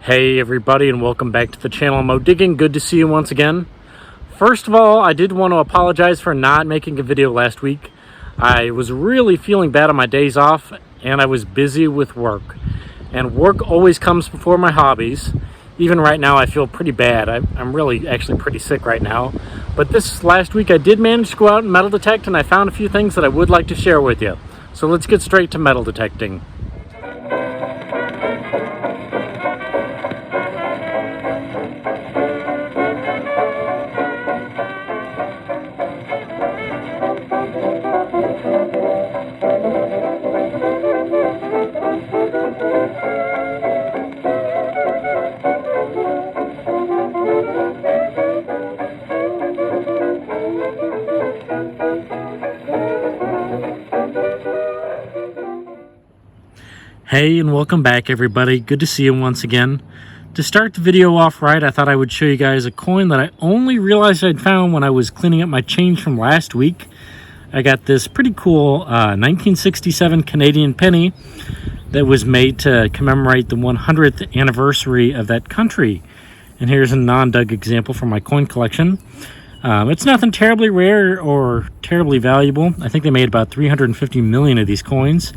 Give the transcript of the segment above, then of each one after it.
Hey everybody, and welcome back to the channel Mo Digging. Good to see you once again. First of all, I did want to apologize for not making a video last week. I was really feeling bad on my days off and I was busy with work. And work always comes before my hobbies. Even right now I feel pretty bad. I'm really actually pretty sick right now. But this last week I did manage to go out and metal detect, and I found a few things that I would like to share with you. So let's get straight to metal detecting. Hey, and welcome back everybody. Good to see you once again. To start the video off right, I thought I would show you guys a coin that I only realized I'd found when I was cleaning up my change from last week. I got this pretty cool 1967 Canadian penny that was made to commemorate the 100th anniversary of that country. And here's a non-dug example from my coin collection. It's nothing terribly rare or terribly valuable. I think they made about 350 million of these coins.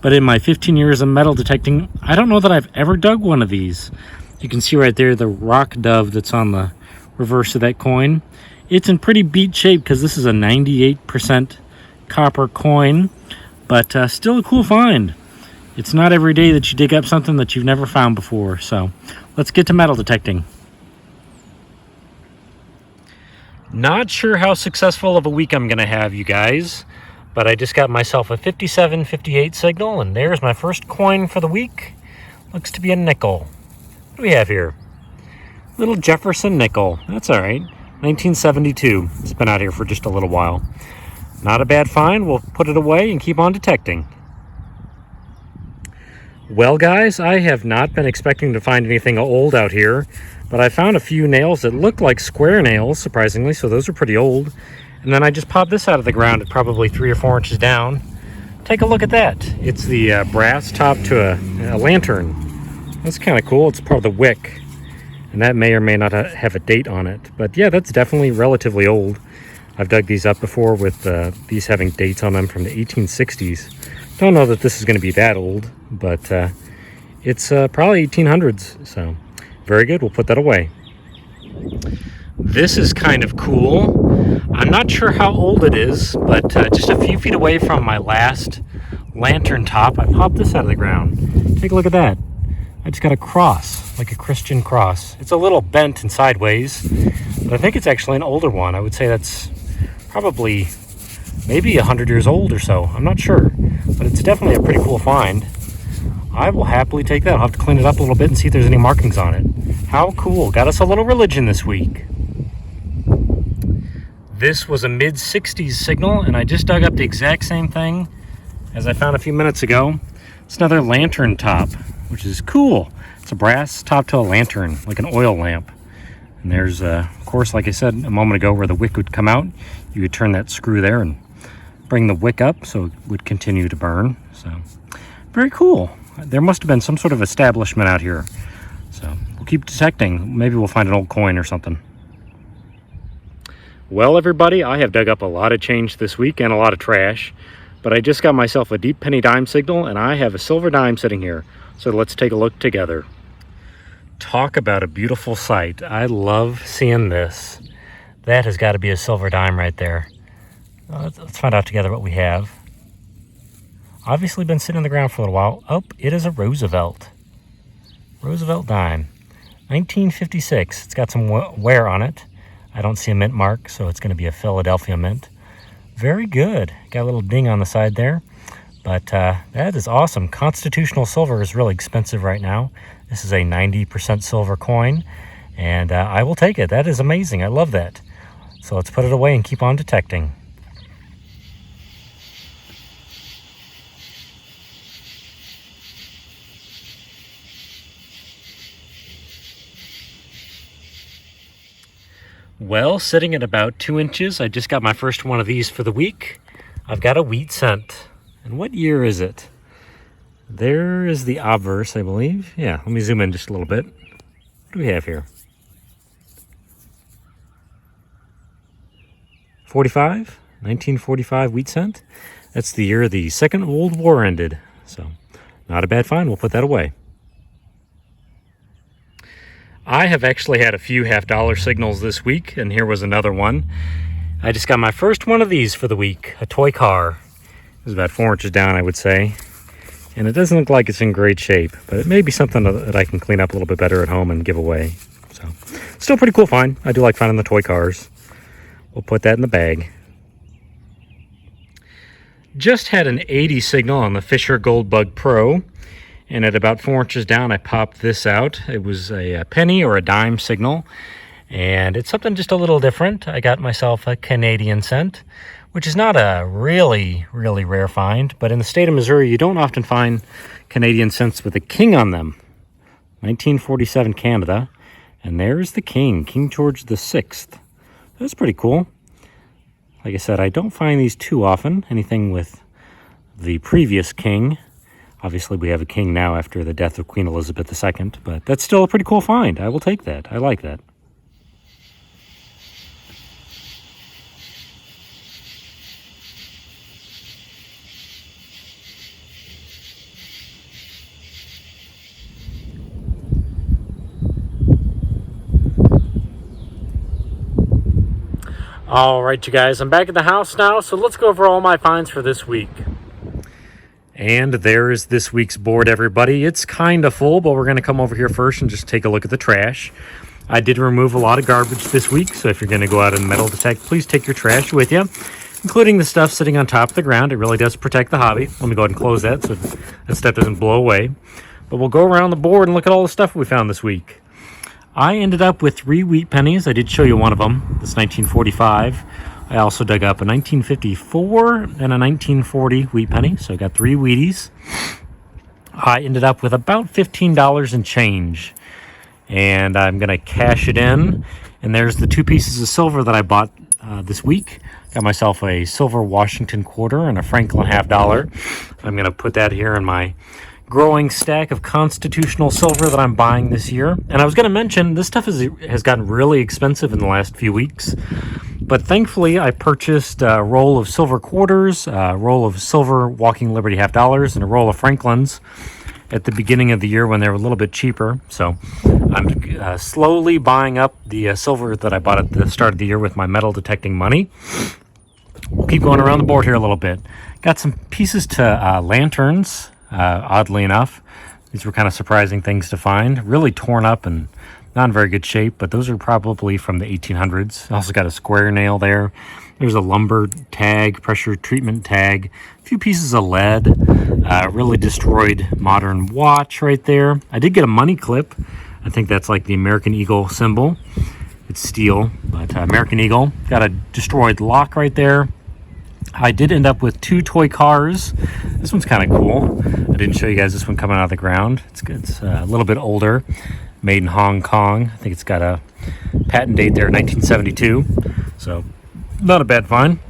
But in my 15 years of metal detecting, I don't know that I've ever dug one of these. You can see right there the rock dove that's on the reverse of that coin. It's in pretty beat shape because this is a 98% copper coin, but still a cool find. It's not every day that you dig up something that you've never found before. So let's get to metal detecting. Not sure how successful of a week I'm going to have, you guys. But I just got myself a 5758 signal, and there's my first coin for the week. Looks to be a nickel. What do we have here? Little Jefferson nickel. That's all right. 1972. It's been out here for just a little while. Not a bad find. We'll put it away and keep on detecting. Well, guys, I have not been expecting to find anything old out here, but I found a few nails that look like square nails, surprisingly, so those are pretty old. And then I just popped this out of the ground at probably 3 or 4 inches down. Take a look at that. It's the brass top to a lantern. That's kind of cool. It's part of the wick. And that may or may not have a date on it. But yeah, that's definitely relatively old. I've dug these up before with these having dates on them from the 1860s. Don't know that this is going to be that old, but it's probably 1800s. So very good. We'll put that away. This is kind of cool. I'm not sure how old it is, but just a few feet away from my last lantern top, I popped this out of the ground. Take a look at that. I just got a cross, like a Christian cross. It's a little bent and sideways, but I think it's actually an older one. I would say that's probably maybe 100 years old or so. I'm not sure, but it's definitely a pretty cool find. I will happily take that. I'll have to clean it up a little bit and see if there's any markings on it. How cool. Got us a little religion this week. This was a mid-60s signal, and I just dug up the exact same thing as I found a few minutes ago. It's another lantern top, which is cool. It's a brass top to a lantern, like an oil lamp. And there's, of course, like I said a moment ago, where the wick would come out. You would turn that screw there and bring the wick up so it would continue to burn. So, very cool. There must have been some sort of establishment out here. So, we'll keep detecting. Maybe we'll find an old coin or something. Well, everybody, I have dug up a lot of change this week and a lot of trash, but I just got myself a deep penny dime signal, and I have a silver dime sitting here. So let's take a look together. Talk about a beautiful sight. I love seeing this. That has got to be a silver dime right there. Let's find out together what we have. Obviously been sitting on the ground for a little while. Oh, it is a Roosevelt. Roosevelt dime. 1956. It's got some wear on it. I don't see a mint mark, so it's going to be a Philadelphia mint. Very good. Got a little ding on the side there. But that is awesome. Constitutional silver is really expensive right now. This is a 90% silver coin, and I will take it. That is amazing. I love that. So let's put it away and keep on detecting. Well, sitting at about 2 inches, I just got my first one of these for the week. I've got a wheat cent. And what year is it? There is the obverse, I believe. Yeah, let me zoom in just a little bit. What do we have here? 1945 wheat cent. That's the year the Second World War ended. So, not a bad find. We'll put that away. I have actually had a few half-dollar signals this week, and here was another one. I just got my first one of these for the week, a toy car. It was about 4 inches down, I would say. And it doesn't look like it's in great shape, but it may be something that I can clean up a little bit better at home and give away. So, still pretty cool find. I do like finding the toy cars. We'll put that in the bag. Just had an 80 signal on the Fisher Goldbug Pro. And at about 4 inches down, I popped this out. It was a penny or a dime signal. And it's something just a little different. I got myself a Canadian cent, which is not a really, really rare find. But in the state of Missouri, you don't often find Canadian cents with a king on them. 1947 Canada. And there's the king, King George VI. That's pretty cool. Like I said, I don't find these too often. Anything with the previous king. Obviously, we have a king now after the death of Queen Elizabeth II. But that's still a pretty cool find. I will take that. I like that. All right, you guys, I'm back at the house now, so let's go over all my finds for this week. And there is this week's board, everybody. It's kind of full, but we're going to come over here first and just take a look at the trash. I did remove a lot of garbage this week, so if you're going to go out and metal detect, please take your trash with you, including the stuff sitting on top of the ground. It really does protect the hobby. Let me go ahead and close that so that stuff doesn't blow away. But we'll go around the board and look at all the stuff we found this week. I ended up with 3 wheat pennies. I did show you one of them. It's 1945. I also dug up a 1954 and a 1940 wheat penny. So I got 3 Wheaties. I ended up with about $15 in change. And I'm going to cash it in. And there's the 2 pieces of silver that I bought this week. Got myself a silver Washington quarter and a Franklin $half. I'm going to put that here in my growing stack of constitutional silver that I'm buying this year. And I was going to mention, this stuff has gotten really expensive in the last few weeks. But thankfully, I purchased a roll of silver quarters, a roll of silver Walking Liberty $half, and a roll of Franklins at the beginning of the year when they were a little bit cheaper. So I'm slowly buying up the silver that I bought at the start of the year with my metal detecting money. We'll keep going around the board here a little bit. Got some pieces to lanterns. Oddly enough, these were kind of surprising things to find. Really torn up and not in very good shape, but those are probably from the 1800s. Also got a square nail there. There's a lumber tag, pressure treatment tag, a few pieces of lead, really destroyed modern watch right there. I did get a money clip. I think that's like the American Eagle symbol. It's steel, but American Eagle. Got a destroyed lock right there. I did end up with 2 toy cars. This one's kind of cool. I didn't show you guys this one coming out of the ground. It's a little bit older, made in Hong Kong. I think it's got a patent date there, 1972. So, not a bad find.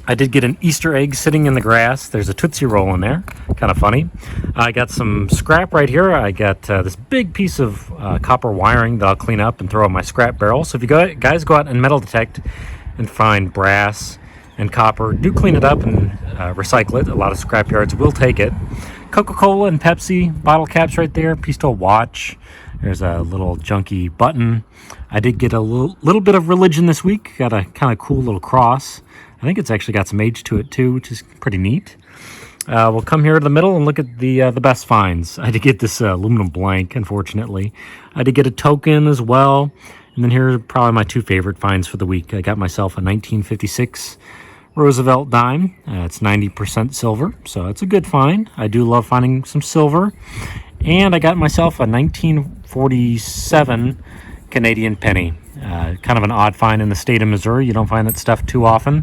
I did get an Easter egg sitting in the grass. There's a Tootsie Roll in there. Kind of funny. I got some scrap right here. I got this big piece of copper wiring that I'll clean up and throw in my scrap barrel. So if you guys go out and metal detect and find brass and copper, do clean it up and recycle it. A lot of scrap yards will take it. Coca-Cola and Pepsi bottle caps right there. Piece to a watch. There's a little junky button. I did get a little bit of religion this week. Got a kind of cool little cross. I think it's actually got some age to it too, which is pretty neat. We'll come here to the middle and look at the best finds. I did get this aluminum blank, unfortunately. I did get a token as well. And then here are probably my 2 favorite finds for the week. I got myself a 1956 Roosevelt dime. It's 90% silver, so it's a good find. I do love finding some silver. And I got myself a 1947 Canadian penny. Kind of an odd find in the state of Missouri. You don't find that stuff too often.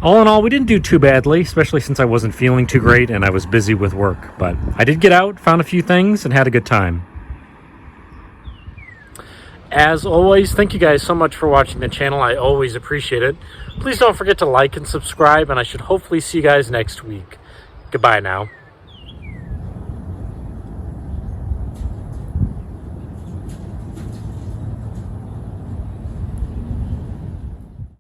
All in all, we didn't do too badly, especially since I wasn't feeling too great and I was busy with work. But I did get out, found a few things, and had a good time. As always, thank you guys so much for watching the channel. I always appreciate it. Please don't forget to like and subscribe, and I should hopefully see you guys next week. Goodbye now.